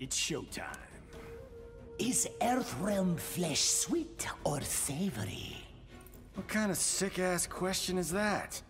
It's showtime. Is Earthrealm flesh sweet or savory? What kind of sick-ass question is that?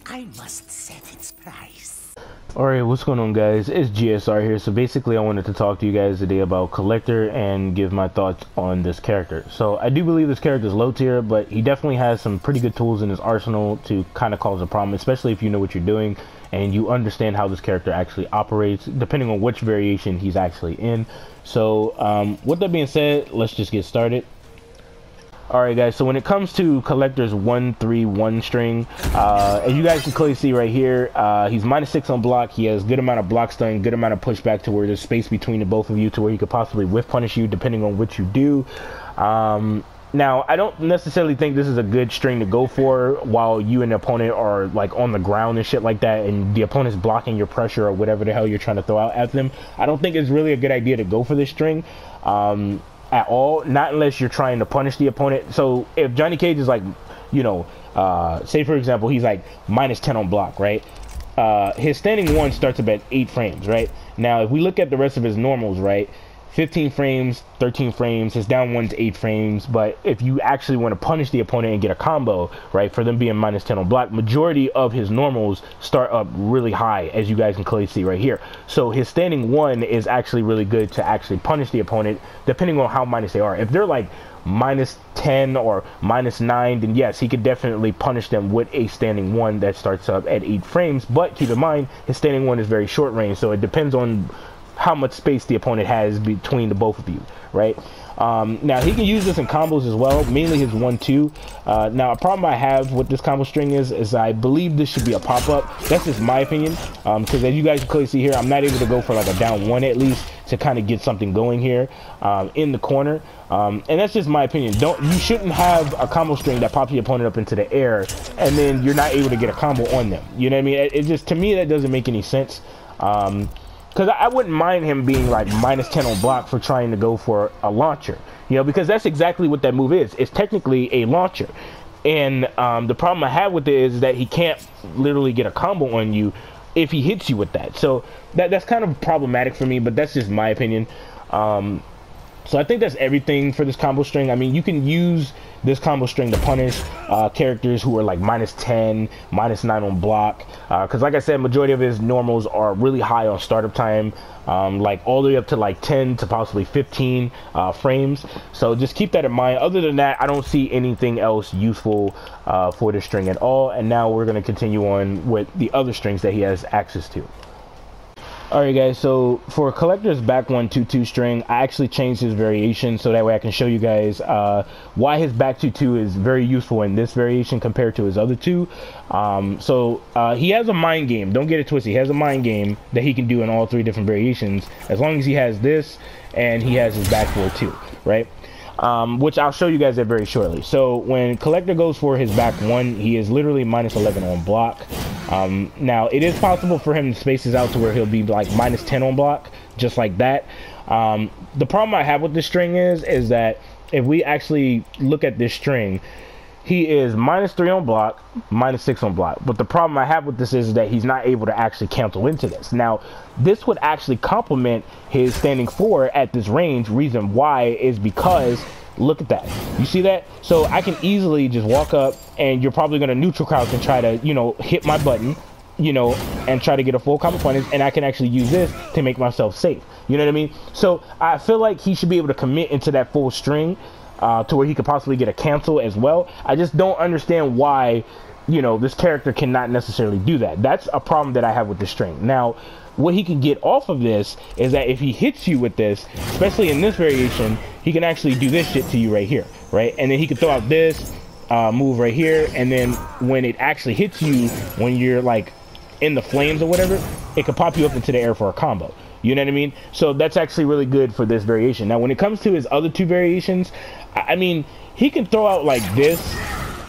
I must set its price. Alright, what's going on, guys? It's GSR here. So basically I wanted to talk to you guys today about Kollector and give my thoughts on this character. So I do believe this character is low tier, but he definitely has some pretty good tools in his arsenal to kind of cause a problem, especially if you know what you're doing and you understand how this character actually operates, depending on which variation he's actually in. So with that being said, let's just get started. Alright guys, so when it comes to Kollector's 1-3-1 string, as you guys can clearly see right here, he's -6 on block. He has good amount of block stun, good amount of pushback to where there's space between the both of you to where he could possibly whiff punish you depending on what you do. Now, I don't necessarily think this is a good string to go for while you and the opponent are like on the ground and shit like that, and the opponent's blocking your pressure or whatever the hell you're trying to throw out at them. I don't think it's really a good idea to go for this string at all, not unless you're trying to punish the opponent. So if Johnny Cage is like, you know, say for example, he's like -10 on block, right? His standing one starts about 8 frames, right? Now, if we look at the rest of his normals, right? 15 frames, 13 frames, his down one's 8 frames. But if you actually want to punish the opponent and get a combo, right, for them being -10 on block, majority of his normals start up really high, as you guys can clearly see right here. So his standing one is actually really good to actually punish the opponent, depending on how minus they are. If they're like -10 or -9, then yes, he could definitely punish them with a standing one that starts up at 8 frames. But keep in mind, his standing one is very short range, so it depends on how much space the opponent has between the both of you, right? Now he can use this in combos as well, mainly his 1-2. Now a problem I have with this combo string is I believe this should be a pop-up. That's just my opinion, because as you guys can clearly see here, I'm not able to go for like a down one at least to kind of get something going here in the corner. And that's just my opinion. You shouldn't have a combo string that pops your opponent up into the air and then you're not able to get a combo on them. You know what I mean? It just, to me, that doesn't make any sense. Because I wouldn't mind him being like -10 on block for trying to go for a launcher, you know, because that's exactly what that move is. It's technically a launcher. And the problem I have with it is that he can't literally get a combo on you if he hits you with that. So that's kind of problematic for me, but that's just my opinion. So I think that's everything for this combo string. I mean, you can use this combo string to punish characters who are like -10, -9 on block. Because like I said, majority of his normals are really high on startup time, like all the way up to like 10 to possibly 15 frames. So just keep that in mind. Other than that, I don't see anything else useful for this string at all. And now we're going to continue on with the other strings that he has access to. Alright guys, so for Kollector's back 1-2-2 string, I actually changed his variation so that way I can show you guys why his back 2-2 is very useful in this variation compared to his other two. He has a mind game, don't get it twisted, he has a mind game that he can do in all 3 different variations as long as he has this and he has his back 4-2, right? Which I'll show you guys that very shortly. So when Kollector goes for his back 1, he is literally -11 on block. Now it is possible for him to space this out to where he'll be like -10 on block, just like that. The problem I have with this string is that if we actually look at this string, he is -3 on block, -6 on block. But the problem I have with this is that he's not able to actually cancel into this. Now, this would actually complement his standing 4 at this range. Reason why is because, look at that. You see that? So I can easily just walk up and you're probably going to neutral crouch and try to, you know, hit my button, you know, and try to get a full combo punish, and I can actually use this to make myself safe. You know what I mean? So I feel like he should be able to commit into that full string to where he could possibly get a cancel as well. I just don't understand why, you know, this character cannot necessarily do that. That's a problem that I have with the string. Now, what he can get off of this is that if he hits you with this, especially in this variation, he can actually do this shit to you right here, right? And then he can throw out this move right here, and then when it actually hits you, when you're like in the flames or whatever, it can pop you up into the air for a combo. You know what I mean? So that's actually really good for this variation. Now, when it comes to his other 2 variations, I mean, he can throw out like this,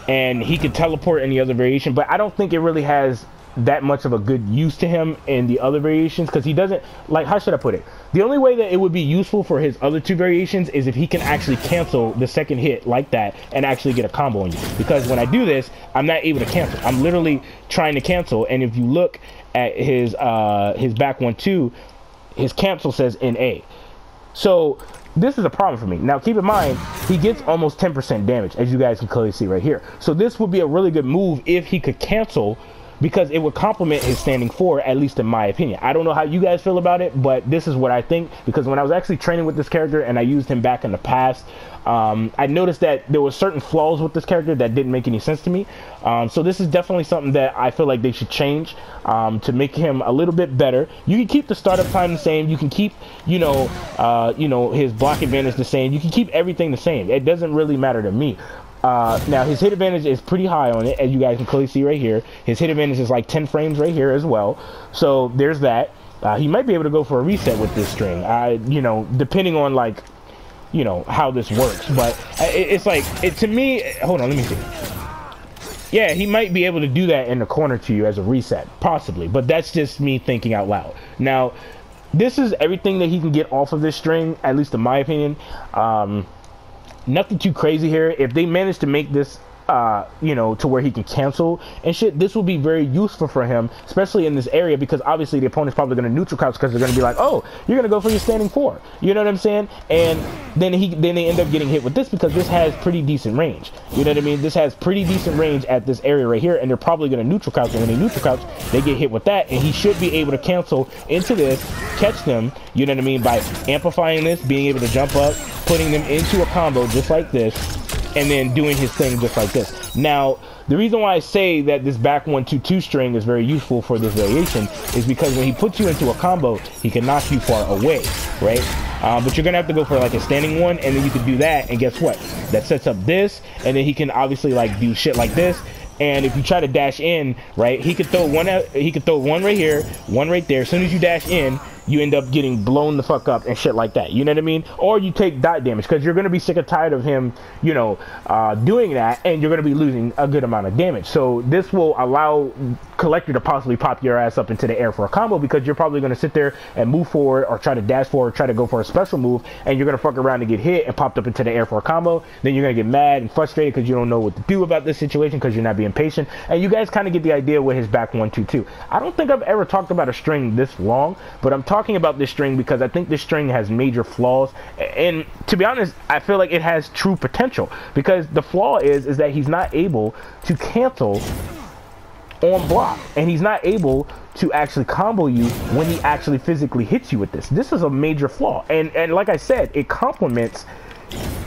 and he can teleport in the other variation, but I don't think it really has that much of a good use to him in the other variations, because he doesn't, like, how should I put it? The only way that it would be useful for his other 2 variations is if he can actually cancel the second hit like that and actually get a combo on you. Because when I do this, I'm not able to cancel. I'm literally trying to cancel, and if you look at his back 1-2, his cancel says NA. So this is a problem for me. Now keep in mind, he gets almost 10% damage, as you guys can clearly see right here. So this would be a really good move if he could cancel, because it would complement his standing 4, at least in my opinion. I don't know how you guys feel about it, but this is what I think, because when I was actually training with this character and I used him back in the past, I noticed that there were certain flaws with this character that didn't make any sense to me. So this is definitely something that I feel like they should change to make him a little bit better. You can keep the startup time the same. You can keep, his block advantage the same. You can keep everything the same. It doesn't really matter to me. Now his hit advantage is pretty high on it, as you guys can clearly see right here. His hit advantage is like 10 frames right here as well. So there's that. He might be able to go for a reset with this string. Depending on like, how this works. But it's like, to me, hold on, let me see. Yeah, he might be able to do that in the corner to you as a reset, possibly. But that's just me thinking out loud. Now, this is everything that he can get off of this string, at least in my opinion. Nothing too crazy here. If they manage to make this to where he can cancel and shit, this will be very useful for him, especially in this area, because obviously the opponent's probably going to neutral crouch, because they're going to be like, oh, you're going to go for your standing 4, you know what I'm saying? And then they end up getting hit with this, because this has pretty decent range, you know what I mean? This has pretty decent range at this area right here, and they're probably going to neutral crouch, and when they neutral crouch, they get hit with that, and he should be able to cancel into this, catch them, you know what I mean, by amplifying this, being able to jump up, putting them into a combo just like this, and then doing his thing just like this. Now, the reason why I say that this back 1-2-2 string is very useful for this variation is because when he puts you into a combo, he can knock you far away, right? But you're gonna have to go for like a standing 1, and then you can do that, and guess what? That sets up this, and then he can obviously like do shit like this. And if you try to dash in, right, he could throw one out, he could throw one right here, one right there. As soon as you dash in, you end up getting blown the fuck up and shit like that, you know what I mean? Or you take dot damage, because you're going to be sick and tired of him, doing that, and you're going to be losing a good amount of damage. So this will allow Kollector to possibly pop your ass up into the air for a combo, because you're probably going to sit there and move forward, or try to dash forward, try to go for a special move, and you're going to fuck around and get hit and popped up into the air for a combo. Then you're going to get mad and frustrated because you don't know what to do about this situation, because you're not being patient. And you guys kind of get the idea with his back 1-2-2. I don't think I've ever talked about a string this long, but I'm talking about this string because I think this string has major flaws, and to be honest, I feel like it has true potential, because the flaw is that he's not able to cancel on block, and he's not able to actually combo you when he actually physically hits you with this. This is a major flaw, and like I said, it complements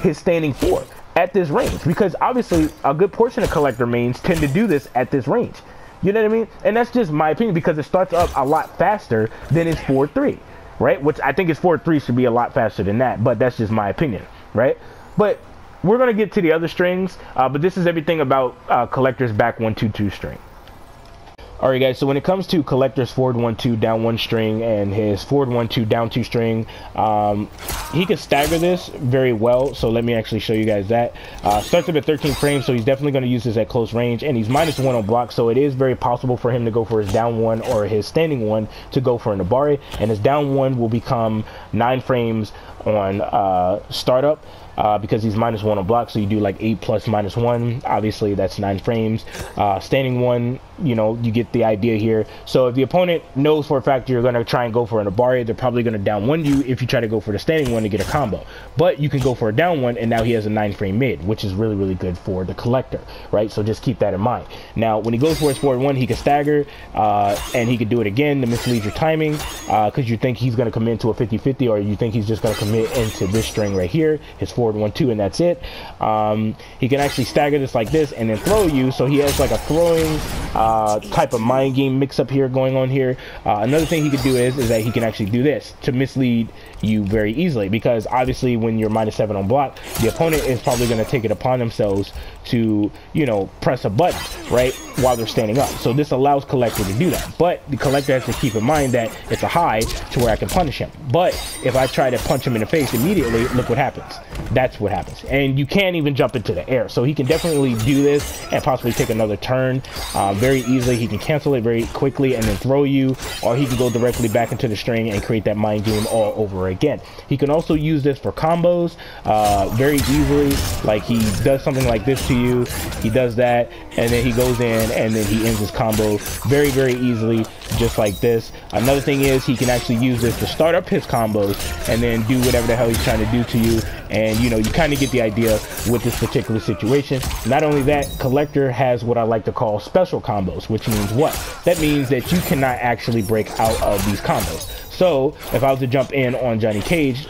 his standing 4 at this range, because obviously a good portion of Kollector mains tend to do this at this range, you know what I mean? And that's just my opinion, because it starts up a lot faster than his 4-3, right? Which I think his 4-3 should be a lot faster than that, but that's just my opinion, right? But we're going to get to the other strings, but this is everything about Kollector's back 1-2-2 string. Alright guys, so when it comes to Kollector's forward 1-2 down 1 string and his forward 1-2 down 2 string, he can stagger this very well. So let me actually show you guys that. Starts up at 13 frames, so he's definitely going to use this at close range, and he's -1 on block, so it is very possible for him to go for his down 1 or his standing 1 to go for an Nabari, and his down 1 will become 9 frames on startup. Because he's -1 on block, so you do like 8 plus -1, obviously that's 9 frames. Standing 1, you get the idea here. So if the opponent knows for a fact you're going to try and go for an Nabari, they're probably going to down 1 you if you try to go for the standing 1 to get a combo. But you can go for a down 1, and now he has a 9 frame mid, which is really, really good for the Kollector, right? So just keep that in mind. Now, when he goes for his forward 1, he can stagger, and he can do it again to mislead your timing, because you think he's going to commit into a 50-50, or you think he's just going to commit into this string right here, his forward 1-2, and that's it. He can actually stagger this like this and then throw you, so he has like a throwing type of mind game mix up here going on here. Another thing he could do is that he can actually do this to mislead you very easily, because obviously when you're -7 on block, the opponent is probably going to take it upon themselves to press a button right while they're standing up. So this allows Kollector to do that, but the Kollector has to keep in mind that it's a high to where I can punish him. But if I try to punch him in the face immediately, look what happens. That's what happens, and you can't even jump into the air. So he can definitely do this and possibly take another turn very easily. He can cancel it very quickly and then throw you, or he can go directly back into the string and create that mind game all over again. He can also use this for combos very easily. Like he does something like this to to you. He does that, and then he goes in, and then he ends his combo very, very easily, just like this. Another thing is he can actually use this to start up his combos and then do whatever the hell he's trying to do to you. And you know, you kind of get the idea with this particular situation. Not only that, Kollector has what I like to call special combos, which means what? That means that you cannot actually break out of these combos. So if I was to jump in on Johnny Cage,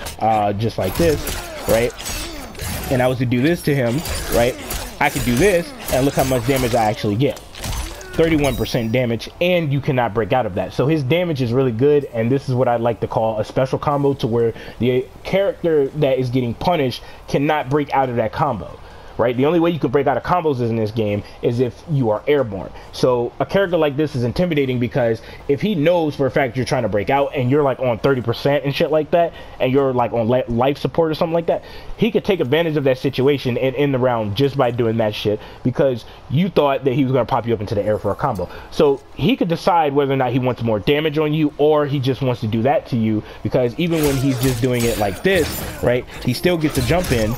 just like this, right, and I was to do this to him, right, I could do this, and look how much damage I actually get. 31% damage, and you cannot break out of that. So his damage is really good, and this is what I like to call a special combo, to where the character that is getting punished cannot break out of that combo. Right? The only way you can break out of combos in this game is if you are airborne. So a character like this is intimidating, because if he knows for a fact you're trying to break out and you're like on 30% and shit like that, and you're like on life support or something like that, he could take advantage of that situation and end the round just by doing that shit, because you thought that he was going to pop you up into the air for a combo. So he could decide whether or not he wants more damage on you, or he just wants to do that to you, because even when he's just doing it like this, right, he still gets to jump in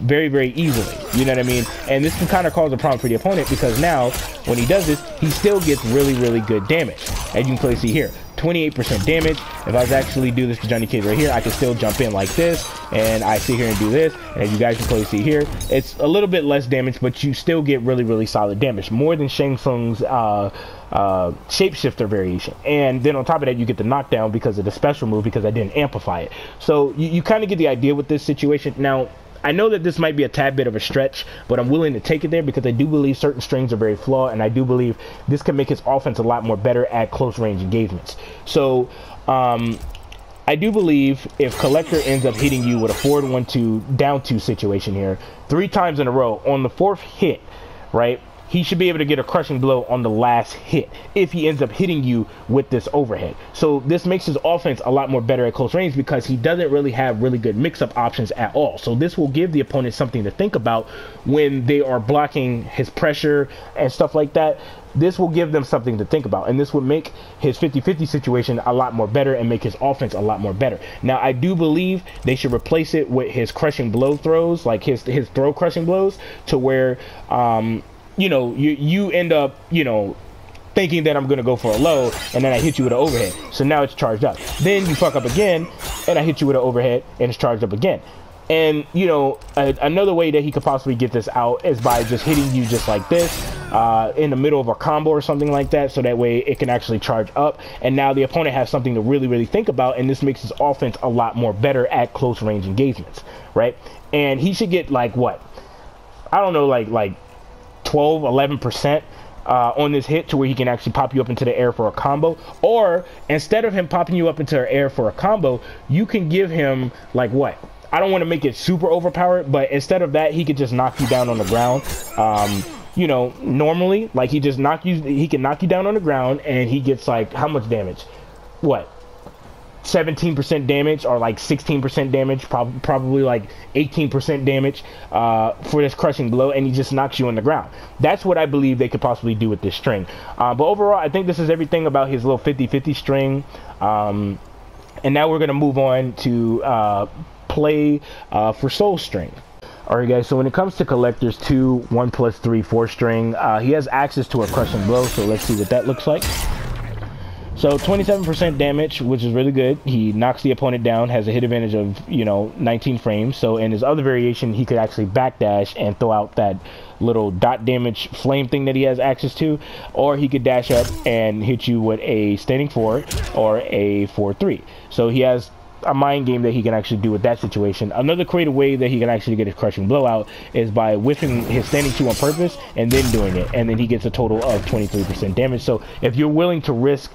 very, very easily. You know what I mean? And this can kind of cause a problem for the opponent, because now when he does this, he still gets really, really good damage. As you can clearly see here, 28% damage. If I was actually do this to Johnny Cage right here, I can still jump in like this, and I sit here and do this, and as you guys can clearly see here, it's a little bit less damage, but you still get really, really solid damage, more than Shang Tsung's shapeshifter variation. And then on top of that, you get the knockdown because of the special move, because I didn't amplify it. So you kind of get the idea with this situation. Now, I know that this might be a tad bit of a stretch, but I'm willing to take it there, because I do believe certain strings are very flawed, and I do believe this can make his offense a lot more better at close range engagements. So I do believe if Kollector ends up hitting you with a forward 1-2 down 2 situation here 3 times in a row, on the 4th hit, right, he should be able to get a crushing blow on the last hit if he ends up hitting you with this overhead. So this makes his offense a lot more better at close range, because he doesn't really have really good mix-up options at all. So this will give the opponent something to think about when they are blocking his pressure and stuff like that. This will give them something to think about, and this would make his 50-50 situation a lot more better and make his offense a lot more better. Now, I do believe they should replace it with his crushing blow throws, like his throw crushing blows, to where you know, you end up, you know, thinking that I'm going to go for a low, and then I hit you with an overhead. So now it's charged up. Then you fuck up again, and I hit you with an overhead, and it's charged up again. And, you know, another way that he could possibly get this out is by just hitting you just like this in the middle of a combo or something like that, so that way it can actually charge up. And now the opponent has something to really, really think about, and this makes his offense a lot more better at close range engagements, right? And he should get, like, what? I don't know, like 12-11% on this hit, to where he can actually pop you up into the air for a combo. Or instead of him popping you up into the air for a combo, you can give him, like, what? I don't want to make it super overpowered, but instead of that, he could just knock you down on the ground. You know, normally, like, he can knock you down on the ground, and he gets, like, how much damage? What? 17% damage, or like 16% damage, probably like 18% damage for this crushing blow, and he just knocks you on the ground. That's what I believe they could possibly do with this string. But overall, I think this is everything about his little 50-50 string. And now we're going to move on to play for soul string. Alright guys, so when it comes to Kollector's 2, 1+3, 4 string, he has access to a crushing blow, so let's see what that looks like. So 27% damage, which is really good. He knocks the opponent down, has a hit advantage of, you know, 19 frames. So in his other variation, he could actually backdash and throw out that little dot damage flame thing that he has access to, or he could dash up and hit you with a standing 4 or a 4-3. So he has a mind game that he can actually do with that situation. Another creative way that he can actually get his crushing blowout is by whiffing his standing 2 on purpose and then doing it, and then he gets a total of 23% damage. So if you're willing to risk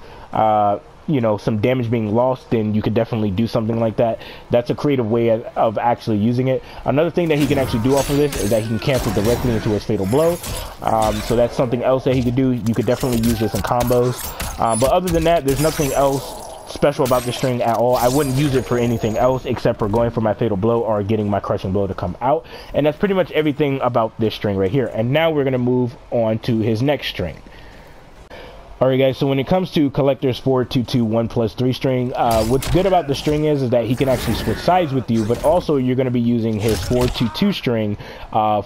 you know, some damage being lost, then you could definitely do something like that. That's a creative way of actually using it. Another thing that he can actually do off of this is that he can cancel directly into his fatal blow. So that's something else that he could do. You could definitely use this in combos. But other than that, there's nothing else special about this string at all. I wouldn't use it for anything else except for going for my fatal blow or getting my crushing blow to come out. And that's pretty much everything about this string right here. And now we're going to move on to his next string. Alright guys, so when it comes to Kollector's 4-2-2-1+3 string, what's good about the string is that he can actually switch sides with you, but also you're going to be using his 4-2-2 string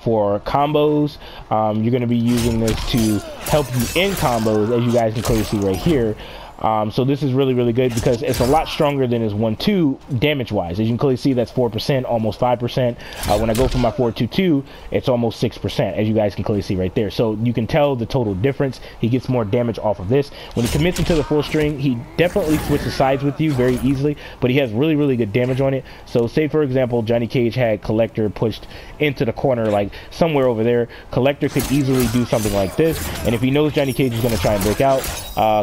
for combos. You're going to be using this to help you in combos, as you guys can clearly see right here. So this is really, really good because it's a lot stronger than his 1-2 damage-wise. As you can clearly see, that's 4%, almost 5%. When I go for my 4-2-2, it's almost 6%, as you guys can clearly see right there. So you can tell the total difference. He gets more damage off of this. When he commits into the full string, he definitely switches sides with you very easily, but he has really, really good damage on it. So say, for example, Johnny Cage had Kollector pushed into the corner, like somewhere over there. Kollector could easily do something like this, and if he knows Johnny Cage is going to try and break out,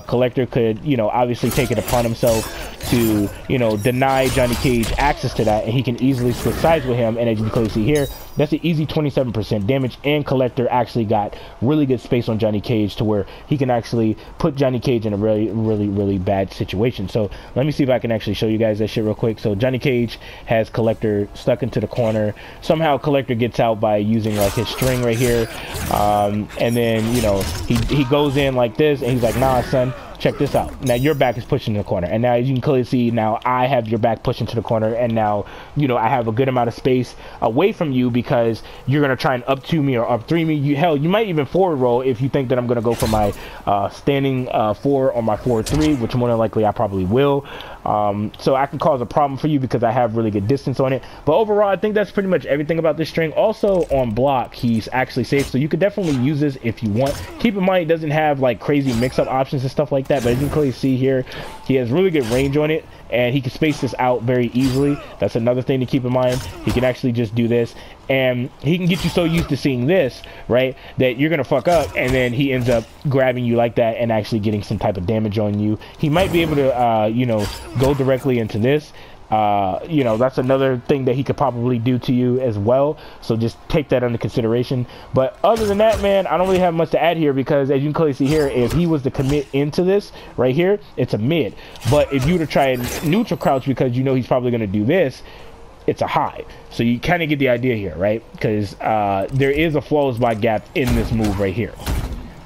Kollector could, you know, obviously take it upon himself to, you know, deny Johnny Cage access to that, and he can easily switch sides with him. And as you can clearly see here, that's an easy 27% damage, and Kollector actually got really good space on Johnny Cage to where he can actually put Johnny Cage in a really, really, really bad situation. So let me see if I can actually show you guys that shit real quick. So Johnny Cage has Kollector stuck into the corner. Somehow Kollector gets out by using like his string right here, and then, you know, he goes in like this, and he's like, nah son, check this out. Now your back is pushing in the corner, and now as you can clearly see, now I have your back pushing to the corner, and now, you know, I have a good amount of space away from you because you're gonna try and up 2 me or up 3 me. Hell, you might even forward roll if you think that I'm gonna go for my standing 4 or my 4-3, which more than likely I probably will. So I can cause a problem for you because I have really good distance on it. But overall, I think that's pretty much everything about this string. Also on block, he's actually safe, so you could definitely use this if you want. Keep in mind, it doesn't have like crazy mix-up options and stuff like that, but as you can clearly see here, he has really good range on it, and he can space this out very easily. That's another thing to keep in mind. He can actually just do this, and he can get you so used to seeing this, right, that you're gonna fuck up, and then he ends up grabbing you like that and actually getting some type of damage on you. He might be able to you know, go directly into this. You know, that's another thing that he could probably do to you as well, so just take that under consideration. But other than that, man, I don't really have much to add here, because as you can clearly see here, if he was to commit into this right here, it's a mid. But if you were to try and neutral crouch, because you know he's probably going to do this, it's a high. So you kind of get the idea here, right? Because there is a flawless block gap in this move right here.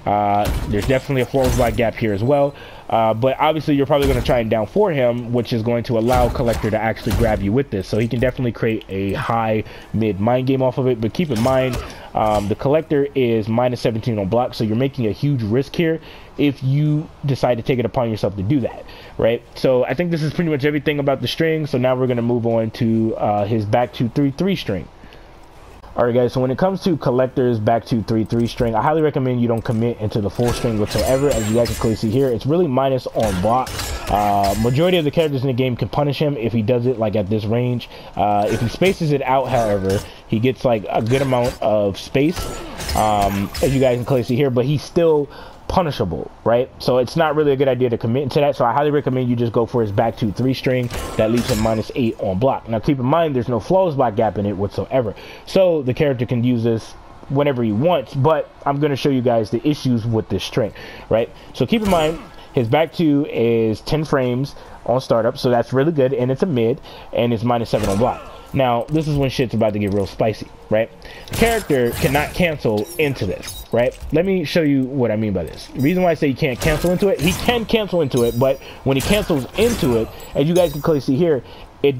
There's definitely a flawless block gap here as well. But obviously you're probably going to try and down for him, which is going to allow Kollector to actually grab you with this. So he can definitely create a high mid mind game off of it. But keep in mind, the Kollector is -17 on block, so you're making a huge risk here if you decide to take it upon yourself to do that, right? So I think this is pretty much everything about the string. So now we're going to move on to his back 2-3-3 string. Alright guys, so when it comes to Kollector's back 2-3-3 string, I highly recommend you don't commit into the full string whatsoever. As you guys can clearly see here, it's really minus on block. Majority of the characters in the game can punish him if he does it like at this range. If he spaces it out, however, he gets like a good amount of space, as you guys can clearly see here, but he's still punishable, right? So it's not really a good idea to commit into that. So I highly recommend you just go for his back 2-3 string that leaves him -8 on block. Now keep in mind, there's no flawless block gap in it whatsoever, so the character can use this whenever he wants. But I'm going to show you guys the issues with this string, right? So keep in mind, his back 2 is 10 frames on startup, so that's really good, and it's a mid, and it's -7 on block. Now, this is when shit's about to get real spicy, right? The character cannot cancel into this, right? Let me show you what I mean by this. The reason why I say he can't cancel into it, he can cancel into it, but when he cancels into it, as you guys can clearly see here, it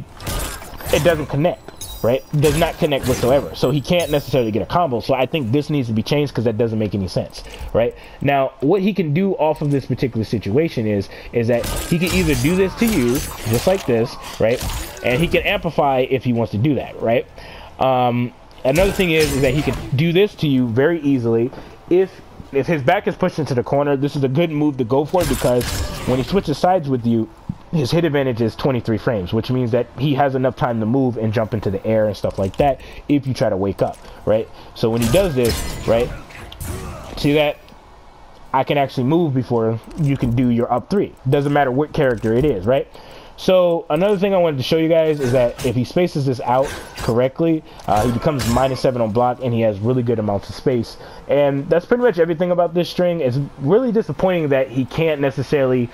doesn't connect, right? It does not connect whatsoever. So he can't necessarily get a combo. So I think this needs to be changed, because that doesn't make any sense, right? Now, what he can do off of this particular situation is that he can either do this to you, just like this, right? And he can amplify if he wants to do that, right? Another thing is that he can do this to you very easily. If his back is pushed into the corner, this is a good move to go for, because when he switches sides with you, his hit advantage is 23 frames, which means that he has enough time to move and jump into the air and stuff like that if you try to wake up, right? So when he does this, right, see that? I can actually move before you can do your up 3. Doesn't matter what character it is, right? So another thing I wanted to show you guys is that if he spaces this out correctly, he becomes -7 on block, and he has really good amounts of space. And that's pretty much everything about this string. It's really disappointing that he can't necessarily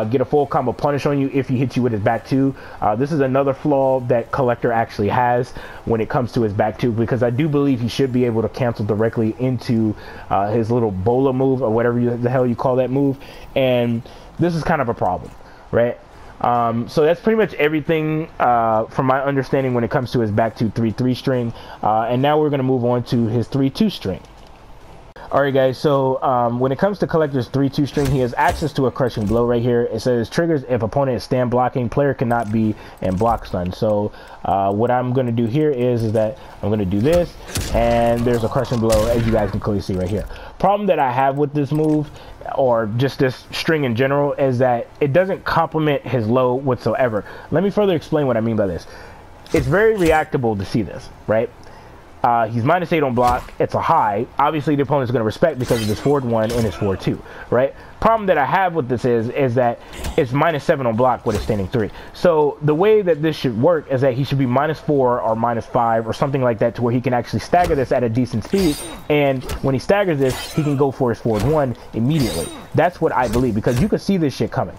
get a full combo punish on you if he hits you with his back two. This is another flaw that Kollector actually has when it comes to his back two, because I do believe he should be able to cancel directly into his little bola move, or whatever the hell you call that move. And this is kind of a problem, right? So that's pretty much everything from my understanding when it comes to his back to 3-3 string. And now we're going to move on to his 3-2 string. Alright guys, so when it comes to Kollector's 3-2 string, he has access to a crushing blow right here. It says triggers if opponent is stand blocking, player cannot be in block stun. So what I'm going to do here is that I'm going to do this, and there's a crushing blow, as you guys can clearly see right here. Problem that I have with this move, or just this string in general, is that it doesn't complement his low whatsoever. Let me further explain what I mean by this. It's very reactable to see this, right? He's -8 on block. It's a high. Obviously, the opponent's going to respect because of his forward 1 and his forward 2, right? Problem that I have with this is that it's -7 on block with a standing 3. So the way that this should work is that he should be -4 or -5 or something like that, to where he can actually stagger this at a decent speed. And when he staggers this, he can go for his forward 1 immediately. That's what I believe, because you can see this shit coming.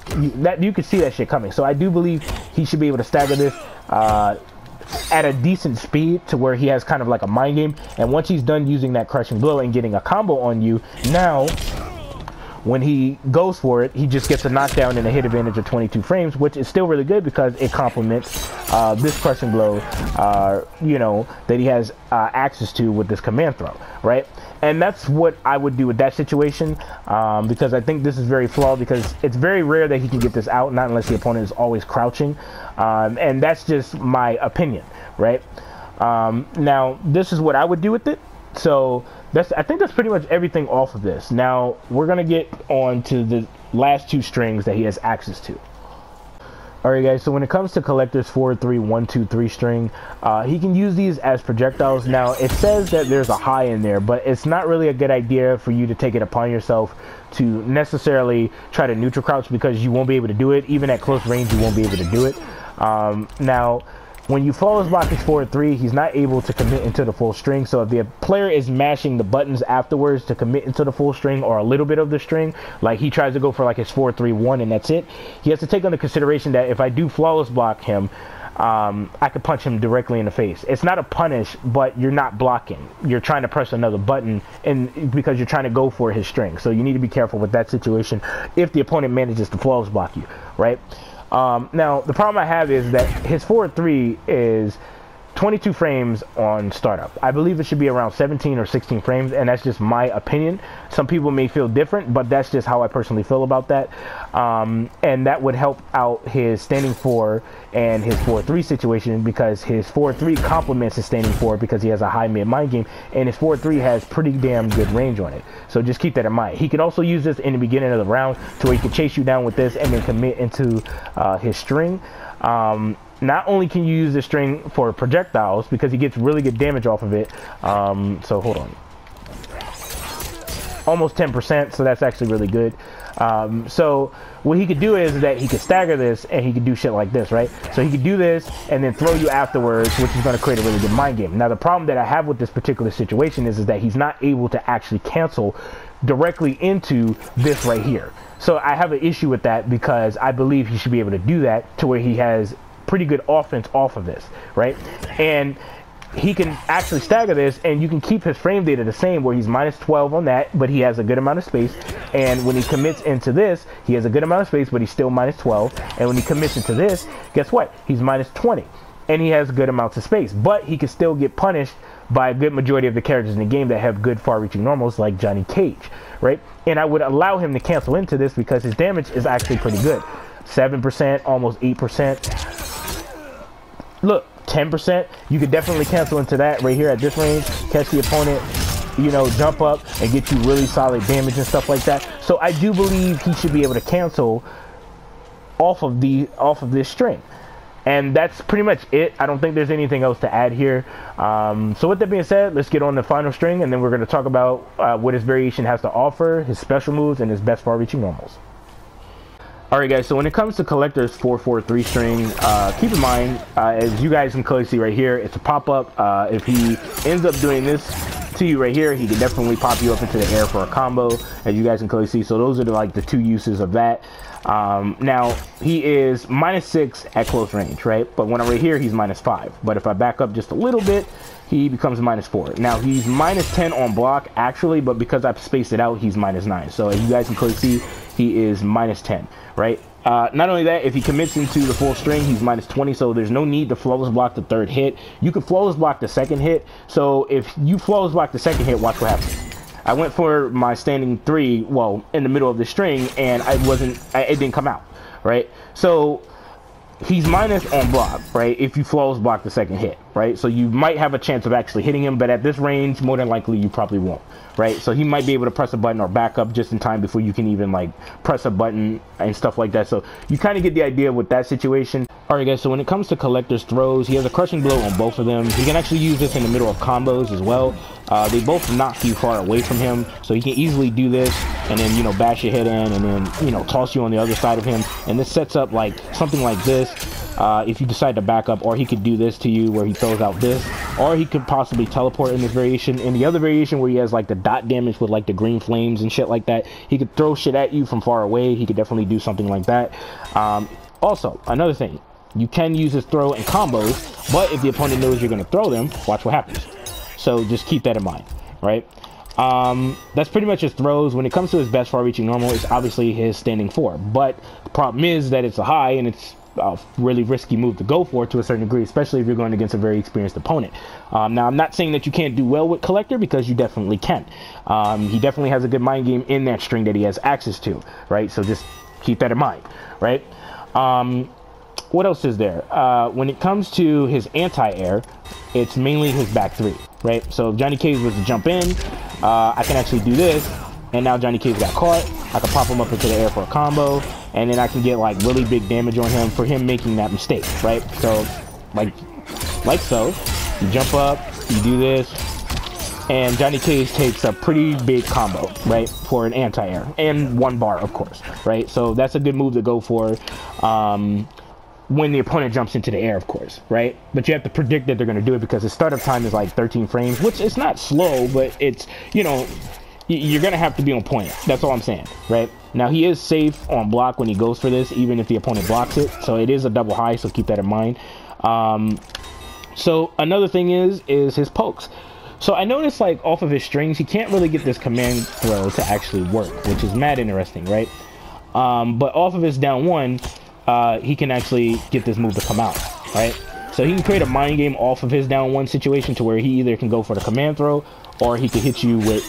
You can see that shit coming. So I do believe he should be able to stagger this at a decent speed, to where he has kind of like a mind game. And once he's done using that crushing blow and getting a combo on you, now when he goes for it, he just gets a knockdown and a hit advantage of 22 frames, which is still really good because it complements this crushing blow, you know, that he has access to with this command throw, right? And that's what I would do with that situation, because I think this is very flawed, because it's very rare that he can get this out, not unless the opponent is always crouching. And that's just my opinion, right? Now, this is what I would do with it. So I think that's pretty much everything off of this. Now, we're going to get on to the last 2 strings that he has access to. Alright guys, so when it comes to Kollector's 4-3-1-2-3 string, he can use these as projectiles. Now, it says that there's a high in there, but it's not really a good idea for you to take it upon yourself to necessarily try to neutral crouch, because you won't be able to do it. Even at close range, you won't be able to do it. Now, when you flawless block his 4-3, he's not able to commit into the full string. So if the player is mashing the buttons afterwards to commit into the full string, or a little bit of the string, like he tries to go for like his 4-3-1 and that's it, he has to take under consideration that if I do flawless block him, I could punch him directly in the face. It's not a punish, but you're not blocking. You're trying to press another button, and because you're trying to go for his string. So you need to be careful with that situation if the opponent manages to flawless block you, right? Now, the problem I have is that his 4-3 is 22 frames on startup. I believe it should be around 17 or 16 frames, and that's just my opinion. Some people may feel different, but that's just how I personally feel about that. And that would help out his standing 4 and his 4-3 situation, because his 4-3 complements his standing 4 because he has a high mid mind game, and his 4-3 has pretty damn good range on it. So just keep that in mind. He can also use this in the beginning of the round to where he can chase you down with this and then commit into his string. Not only can you use this string for projectiles, because he gets really good damage off of it. So hold on. Almost 10%, so that's actually really good. So what he could do is that he could stagger this, and he could do shit like this, right? So he could do this and then throw you afterwards, which is going to create a really good mind game. Now, the problem that I have with this particular situation is that he's not able to actually cancel directly into this right here. So I have an issue with that, because I believe he should be able to do that to where he has pretty good offense off of this, right? And he can actually stagger this, and you can keep his frame data the same, where he's -12 on that, but he has a good amount of space. And when he commits into this, he has a good amount of space, but he's still -12. And when he commits into this, guess what? He's -20, and he has good amounts of space, but he can still get punished by a good majority of the characters in the game that have good far-reaching normals, like Johnny Cage, right? And I would allow him to cancel into this because his damage is actually pretty good. 7%, almost 8%. Look, 10%, you could definitely cancel into that right here at this range, catch the opponent, you know, jump up and get you really solid damage and stuff like that. So I do believe he should be able to cancel off of this string. And that's pretty much it. I don't think there's anything else to add here. So with that being said, let's get on the final string, and then we're going to talk about what his variation has to offer, his special moves, and his best far-reaching normals. Alright guys, so when it comes to Kollector's 443 string, keep in mind, as you guys can clearly see right here, it's a pop-up. If he ends up doing this to you right here, he can definitely pop you up into the air for a combo, as you guys can clearly see. So those are like the two uses of that. Now, he is -6 at close range, right? But when I'm right here, he's -5. But if I back up just a little bit, he becomes -4. Now, he's -10 on block, actually, but because I've spaced it out, he's -9. So as you guys can clearly see, he is -10, right? Not only that, if he commits into the full string, he's -20, so there's no need to flawless block the third hit. You can flawless block the second hit, so if you flawless block the second hit, watch what happens. I went for my standing 3, well, in the middle of the string, and it didn't come out, right? So he's minus on block, right, if you flawless block the second hit, right? So you might have a chance of actually hitting him, but at this range, more than likely, you probably won't, right? So he might be able to press a button or back up just in time before you can even, like, press a button and stuff like that. So you kind of get the idea with that situation. All right, guys, so when it comes to Kollector's throws, he has a crushing blow on both of them. He can actually use this in the middle of combos as well. They both knock you far away from him, so he can easily do this and then, you know, bash your head in and then, you know, toss you on the other side of him. And this sets up like something like this if you decide to back up, or he could do this to you where he throws out this, or he could possibly teleport in this variation. In the other variation where he has like the dot damage with like the green flames and shit like that, he could throw shit at you from far away. He could definitely do something like that. Also, another thing, you can use his throw in combos, but if the opponent knows you're going to throw them, watch what happens. So just keep that in mind, right? That's pretty much his throws. When it comes to his best far-reaching normal, it's obviously his standing 4. But the problem is that it's a high, and it's a really risky move to go for to a certain degree, especially if you're going against a very experienced opponent. Now, I'm not saying that you can't do well with Kollector, because you definitely can. He definitely has a good mind game in that string that he has access to, right? So just keep that in mind, right? What else is there? When it comes to his anti-air, it's mainly his back 3, right? So if Johnny Cage was to jump in, I can actually do this, and now Johnny Cage got caught. I can pop him up into the air for a combo, and then I can get like really big damage on him for him making that mistake, right? So like so, you jump up, you do this, and Johnny Cage takes a pretty big combo, right, for an anti-air, and 1 bar, of course, right? So that's a good move to go for when the opponent jumps into the air, of course, right? But you have to predict that they're going to do it, because the startup time is like 13 frames, which it's not slow, but it's, you know, you're going to have to be on point. That's all I'm saying, right? Now, he is safe on block when he goes for this, even if the opponent blocks it. So it is a double high, so keep that in mind. So another thing is his pokes. So I noticed, like, off of his strings, he can't really get this command throw to actually work, which is mad interesting, right? But off of his down 1, he can actually get this move to come out, right? So he can create a mind game off of his down 1 situation to where he either can go for the command throw, or he can hit you with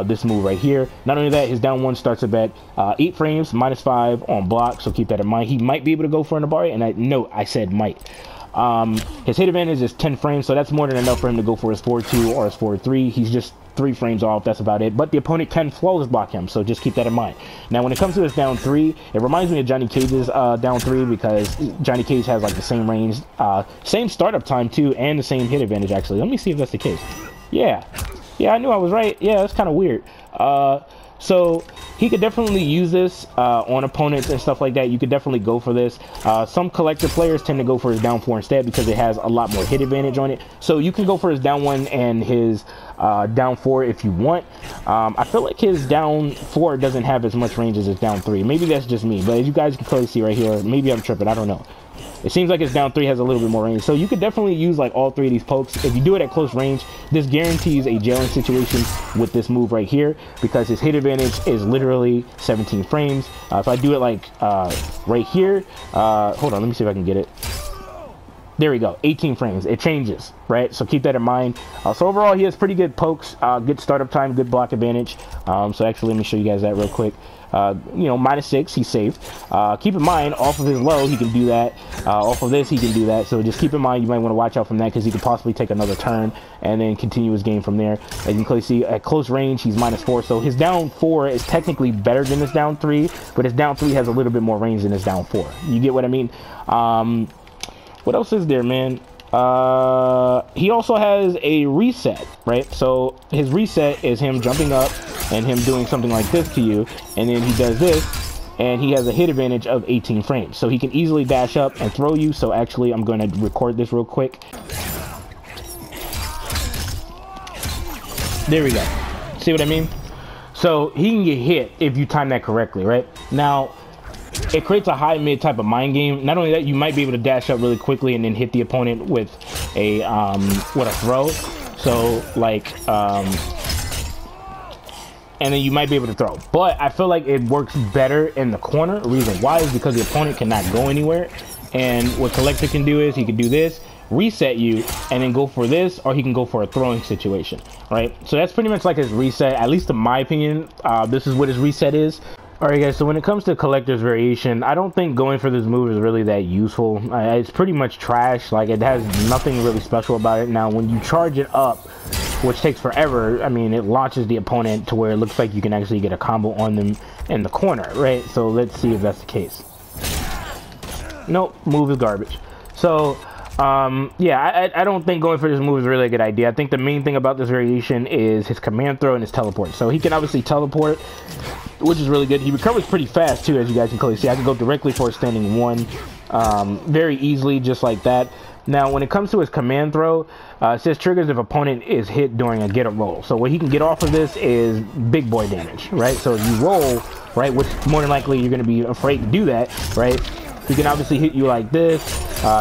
this move right here. Not only that, his down 1 starts up at 8 frames, -5 on block, so keep that in mind. He might be able to go for an Abari, and I said might. His hit advantage is 10 frames, so that's more than enough for him to go for his 4-2 or his 4-3. He's just 3 frames off, that's about it. But the opponent can flawless block him, so just keep that in mind. Now, when it comes to his down 3, it reminds me of Johnny Cage's down 3, because Johnny Cage has like the same range, same startup time too, and the same hit advantage, actually. Let me see if that's the case. Yeah, I knew I was right. Yeah, that's kind of weird. So he could definitely use this on opponents and stuff like that. You could definitely go for this. Some Kollector players tend to go for his down 4 instead, because it has a lot more hit advantage on it. So you can go for his down 1 and his down 4 if you want. I feel like his down 4 doesn't have as much range as his down 3. Maybe that's just me, but as you guys can clearly see right here, maybe I'm tripping, I don't know. It seems like his down 3 has a little bit more range. So you could definitely use like all 3 of these pokes. If you do it at close range, this guarantees a jailing situation with this move right here, because his hit advantage is literally 17 frames. If I do it like right here, hold on, let me see if I can get it. There we go, 18 frames. It changes, right? So keep that in mind. So overall, he has pretty good pokes, good startup time, good block advantage. So actually, let me show you guys that real quick. You know, -6, he's safe. Keep in mind, off of his low, he can do that. Off of this, he can do that. So just keep in mind, you might want to watch out from that, because he could possibly take another turn and then continue his game from there. As you can clearly see, at close range, he's -4. So his down 4 is technically better than his down 3, but his down 3 has a little bit more range than his down 4. You get what I mean? What else is there, man? He also has a reset, right? So his reset is him jumping up and him doing something like this to you, and then he does this, and he has a hit advantage of 18 frames. So he can easily dash up and throw you. So actually, I'm going to record this real quick. There we go. See what I mean? So he can get hit if you time that correctly, right? Now, it creates a high mid type of mind game. Not only that, you might be able to dash up really quickly and then hit the opponent with a throw. So like and then you might be able to throw. But I feel like it works better in the corner. The reason why is because the opponent cannot go anywhere. And what Kollector can do is he can do this, reset you, and then go for this, or he can go for a throwing situation, right? So that's pretty much like his reset, at least in my opinion. This is what his reset is. Alright guys, so when it comes to Kollector's variation, I don't think going for this move is really that useful. It's pretty much trash. Like, it has nothing really special about it. Now, when you charge it up, which takes forever, I mean, it launches the opponent to where it looks like you can actually get a combo on them in the corner, right? So let's see if that's the case. Nope, move is garbage. So yeah, I don't think going for this move is really a good idea. I think the main thing about this variation is his command throw and his teleport. So he can obviously teleport, which is really good. He recovers pretty fast too, as you guys can clearly see. I can go directly for a standing one very easily, just like that. Now, when it comes to his command throw, it says triggers if opponent is hit during a get up roll. So what he can get off of this is big boy damage, right? So if you roll, right, which more than likely you're going to be afraid to do that, right? He can obviously hit you like this.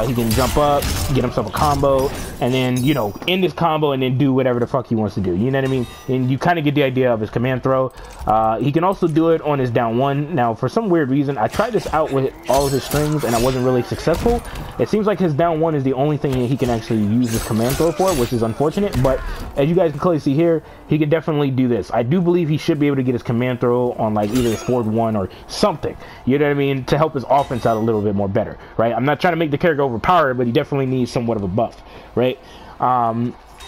He can jump up, get himself a combo, and then, you know, end this combo and then do whatever the fuck he wants to do. You know what I mean? And you kind of get the idea of his command throw. He can also do it on his down one. Now, for some weird reason, I tried this out with all of his strings and I wasn't really successful. It seems like his down one is the only thing that he can actually use his command throw for, which is unfortunate. But as you guys can clearly see here, he can definitely do this. I do believe he should be able to get his command throw on like either his forward one or something. You know what I mean? To help his offense out a little bit more better, right? I'm not trying to make the character overpowered, but he definitely needs somewhat of a buff, right?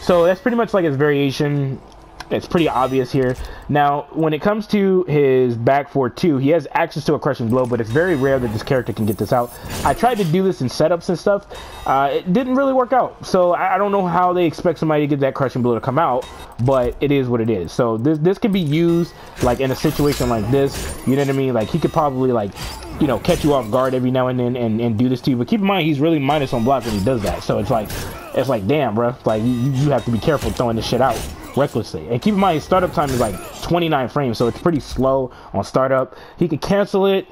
So that's pretty much like his variation. It's pretty obvious here. Now, when it comes to his back 4-2, he has access to a crushing blow, but it's very rare that this character can get this out. I tried to do this in setups and stuff. It didn't really work out. So I don't know how they expect somebody to get that crushing blow to come out, but it is what it is. So this can be used like in a situation like this. You know what I mean? Like he could probably like, you know, catch you off guard every now and then and do this to you. But keep in mind, he's really minus on block when he does that. So it's like damn, bro. Like you have to be careful throwing this shit out recklessly. And keep in mind, his startup time is like 29 frames, so it's pretty slow on startup. He could cancel it,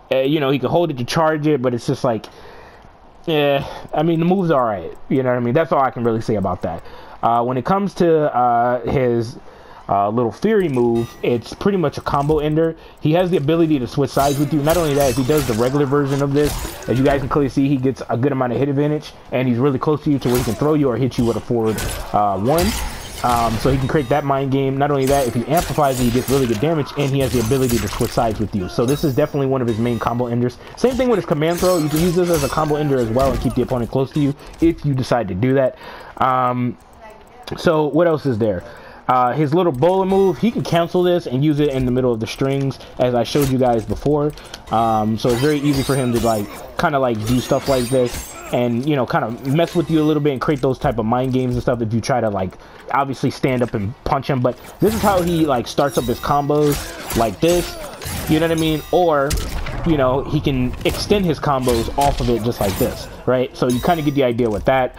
you know, he could hold it to charge it, but it's just like, yeah, I mean, the move's all right. You know what I mean? That's all I can really say about that. When it comes to his little Fury move, it's pretty much a combo ender. He has the ability to switch sides with you. Not only that, if he does the regular version of this, as you guys can clearly see, he gets a good amount of hit advantage, and he's really close to you to where he can throw you or hit you with a forward one. So he can create that mind game. Not only that, if he amplifies it, he gets really good damage, and he has the ability to switch sides with you. So this is definitely one of his main combo enders. Same thing with his command throw. You can use this as a combo ender as well and keep the opponent close to you if you decide to do that. So what else is there? His little bowler move, he can cancel this and use it in the middle of the strings, as I showed you guys before. So it's very easy for him to like kind of like do stuff like this and, you know, kind of mess with you a little bit and create those type of mind games and stuff if you try to like obviously stand up and punch him. But this is how he like starts up his combos like this, you know what I mean? Or, you know, he can extend his combos off of it just like this, right? So you kind of get the idea with that.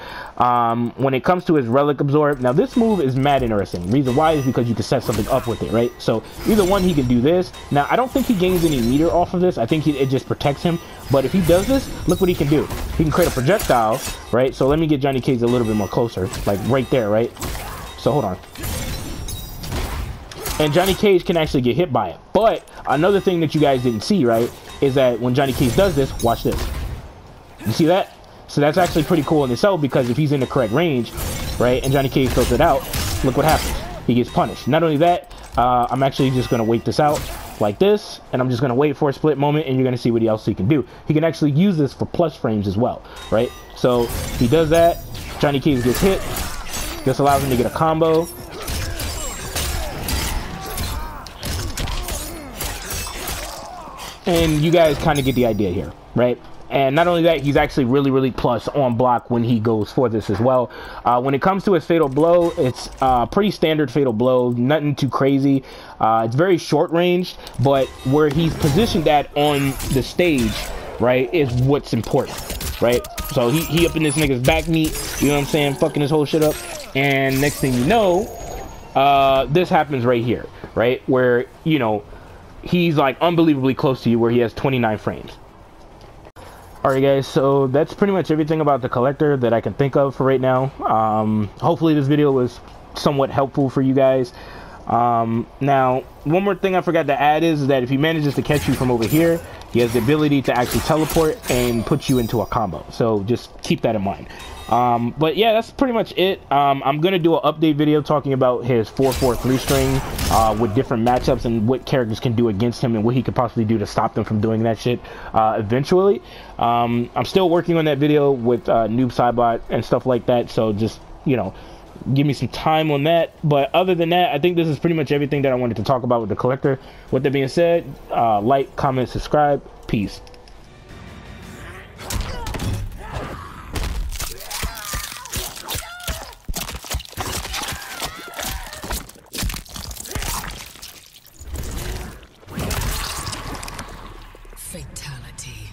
When it comes to his relic absorb, now this move is mad interesting. Reason why is because you can set something up with it, right? So either one, he can do this. Now I don't think he gains any meter off of this. I think it just protects him. But if he does this, look what he can do. He can create a projectile, right? So let me get Johnny Cage a little bit more closer, like right there, right? So hold on. And Johnny Cage can actually get hit by it. But another thing that you guys didn't see, right, is that when Johnny Cage does this, watch this. You see that? So that's actually pretty cool in itself, because if he's in the correct range, right, and Johnny Cage throws it out, look what happens. He gets punished. Not only that, I'm actually just going to wait this out like this, and I'm just going to wait for a split moment, and you're going to see what else he can do. He can actually use this for plus frames as well, right? So he does that. Johnny Cage gets hit. This allows him to get a combo. And you guys kind of get the idea here, right? And not only that, he's actually really plus on block when he goes for this as well. When it comes to his fatal blow, it's pretty standard fatal blow, nothing too crazy. It's very short range, but where he's positioned at on the stage, right, is what's important, right? So he up in this nigga's back meat, you know what I'm saying, fucking his whole shit up, and next thing you know, this happens right here, right, where, you know, he's like unbelievably close to you, where he has 29 frames. Alright guys, so that's pretty much everything about the Kollector that I can think of for right now. Hopefully this video was somewhat helpful for you guys. Now, one more thing I forgot to add is that if he manages to catch you from over here, he has the ability to actually teleport and put you into a combo. So just keep that in mind. But yeah, that's pretty much it. I'm gonna do an update video talking about his 4-4-3 string with different matchups and what characters can do against him and what he could possibly do to stop them from doing that shit eventually. I'm still working on that video with Noob Cybot and stuff like that, so just, you know, give me some time on that. But other than that, I think this is pretty much everything that I wanted to talk about with the Kollector. With that being said, like, comment, subscribe. Peace. Fatality.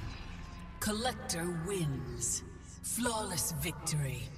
Kollector wins. Flawless victory.